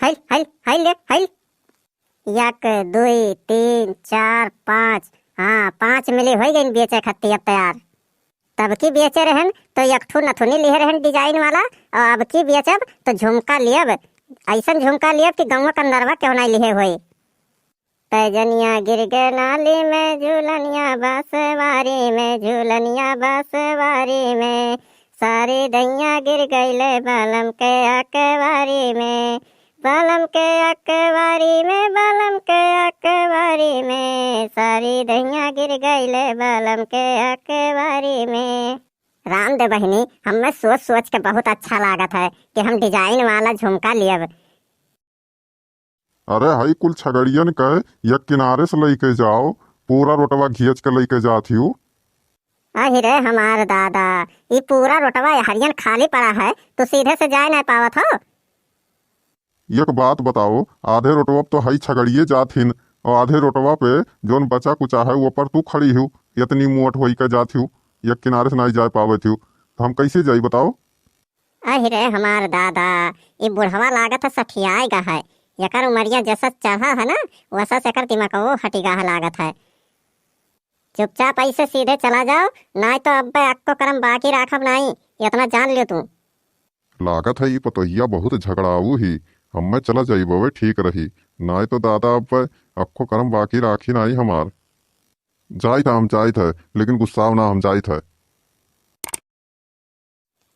हल हल हल ले हल। 1 2 3 4 5। हाँ 5 मिली हो गई बेचे खत्ती अब तैयार। तब की बेचे रहन तो एकठू नथुनी लिए रहन डिजाइन वाला, और अब की बेचब तो झुमका लियब, ऐसा झुमका लियब कि गाँव का नरवा क्यों नहीं लिए हुई। पैजनिया गिर गए नाली में, झूलनिया बांसवारी में, झूलनिया बांसवारी में, सारी दैया गिर गईले बालम के अकबारी में, बालम के अकबारी में, बालम के अकबारी में, सारी दैया गिर गईले बालम के अकबारी में। राम दे बहिनी, हमें सोच सोच के बहुत अच्छा लागत है कि हम डिजाइन वाला झुमका लियब। अरे हाई कुल छगड़ियन के एक किनारे से लेके जाओ, पूरा रोटवा घींच के लेके जाती हूँ। अरे हमार दादा, ये पूरा रोटवा हरियन खाली पड़ा है, तो सीधे से जा नहीं पावत हो। एक बात बताओ, आधे रोटवा तो हाई छगड़िए जाथिन, और आधे रोटवा पे जोन बचा कुचा है वो पर तू खड़ी हूँ, इतनी मुँहट होई के जाती हूँ, एक किनारे से नहीं जा पावे थी, तो हम कैसे जाई बताओ। अरे हमार दादा, ये बुढ़वा लागत है सठियाएगा है, यकर उमरिया जैसा चढ़ा है ना वैसा से कर दिमागो हटिगा लागत है। चुपचाप ऐसे सीधे चला जाओ, नहीं तो अब आपको करम बाकी राखब नहीं, इतना जान लियो तू। लागत है ये पतोहिया बहुत झगड़ाऊ ही, हमें चला जाई बवे ठीक रही, नहीं तो दादा अब अक्को करम बाकी राखी नहीं हमार। जाई था हम जाई थे, लेकिन गुस्सा ना हम जाई थे।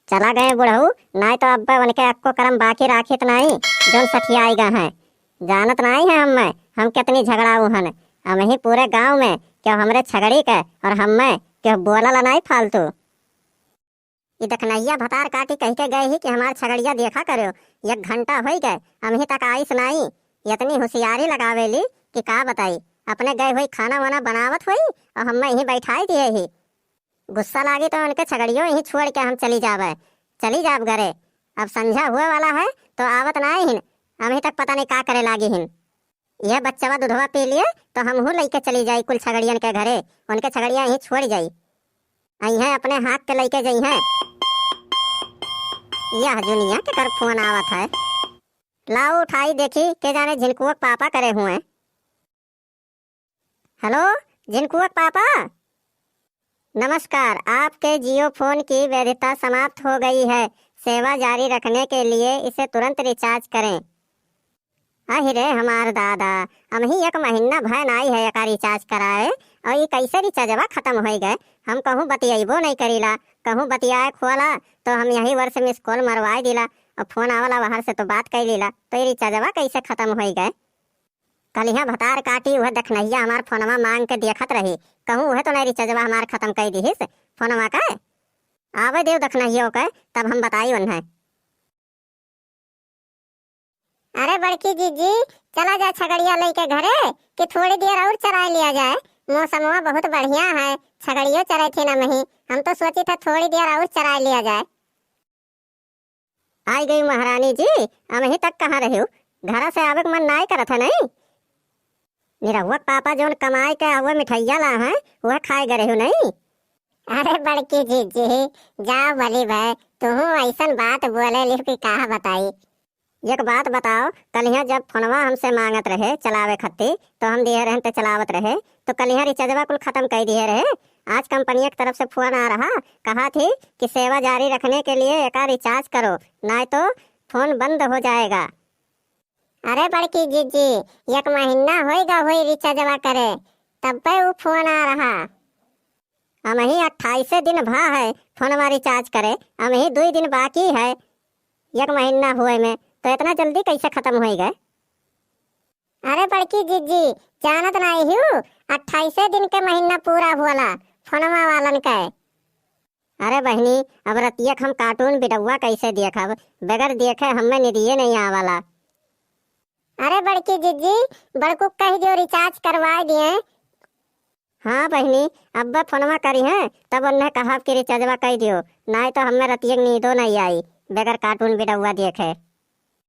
चला गए बुढ़ऊ, नहीं तो अब उनके अक्को करम बाकी राखित नहीं, जोन सठियाएगा है। जानत नहीं है हम कितनी झगड़ाऊ हन, हम ही पूरे गांव में क्यों हमरे छगड़ी के और हमें क्यों बोला नहीं फालतू। ये दखनैया भतार काटी कह के गए ही कि हमार छगड़िया देखा करो, 1 घंटा हो गए हम ही तक आईस नहीं, इतनी होशियारी लगावेली कि का बताई। अपने गए हुई खाना वाना बनावत हुई और हमें यही बैठाई दिए ही। गुस्सा लागी तो उनके छगड़ियों यही छोड़ के हम चली जाब घरे। अब संझा हुए वाला है तो आवत नहीं हिन, हम ही तक पता नहीं का करे लागी हिन। यह बच्चवा दूधवा पी लिए तो हम हूँ लेके चली जाई कुल छगड़ियन के घरे, उनके छगड़िया यहीं छोड़ जाई, आई है अपने हाथ के लेके जाई है। यह जुनिया के कर फोन आवत है, लाओ उठाई देखी के जाने झिनकुआ पापा करे हुए। हेलो झिनकुआ पापा, नमस्कार, आपके जियो फोन की वैधता समाप्त हो गई है, सेवा जारी रखने के लिए इसे तुरंत रिचार्ज करें। अरे हमार दादा, हम ही 1 महीना भय आई है एक रिचार्ज कराए, और ये कैसे रिचार्जवा खत्म हो गए। हम कहूँ बतियाबो नहीं करीला, कहूँ बतियाए खोला तो हम यही वर्ष मिस कॉल मरवाए दिला, और फोन आवला बाहर से तो बात कर लीला, तो ये रिचार्जवा कैसे खत्म हो गए। कल यहाँ भतार काटी वह दखनैया हमार फोनवा मांग के देखत रही, कहूँ वह तो नहीं रिचार्जवा हमार खत्म कर दी फोनवा का। आवे देव दखनैया के तब हम बताई उन्हें। अरे बड़की जीजी, चला जा छगड़िया लेके घरे कि थोड़ी देर और चरा लिया जाए, मौसमवा बहुत बढ़िया है, छगड़ियों चरे थे ना मही, हम तो सोची था थोड़ी देर और चरा लिया जाए। आई गई महारानी जी, हम ही तक कहाँ रही, घर से आवे मन नहीं करत है नहीं। निरहुआ पापा जोन कमाई के हुआ मिठाइया ला है वह खाए गए हो नहीं। अरे बड़की जीजी, जाओ भली भाई, तुम ऐसा बात बोले लिख के कहा बताई। एक बात बताओ, कल यहाँ जब फोनवा हमसे मांगत रहे चलावे खत्ती तो हम दिए रहे तो चलावत रहे, तो कल यहाँ रिचार्जवा कुल खत्म कर दिए रहे। आज कंपनी की तरफ से फोन आ रहा, कहा थी कि सेवा जारी रखने के लिए एक रिचार्ज करो, नहीं तो फोन बंद हो जाएगा। अरे बड़की जीजी, 1 महीना होएगा हुई रिचार्जवा करे, तब पे वो फोन आ रहा। हम ही 28 दिन भा है फोनवा रिचार्ज करे, हम ही 2 दिन बाकी है 1 महीना हुए में, तो इतना जल्दी कैसे खत्म हो गए। अरे बड़की जीजी, जानत नहीं हूँ 28 दिन के महीना पूरा हुआ फोनवा वालन के। अरे बहनी, अब रतियक हम कार्टून बिडुआ कैसे देखब, बगैर देखे हमें निदिये नहीं आवाला। अरे बड़की जीजी, बड़कू कह दियो रिचार्ज करवा दिए। हाँ बहनी, अब फोनवा करी है तब उन्हें कहा कि रिचार्जवा कर दियो, नहीं तो हमें रतियक नींदो नहीं आई बगैर कार्टून बिडुआ देखे।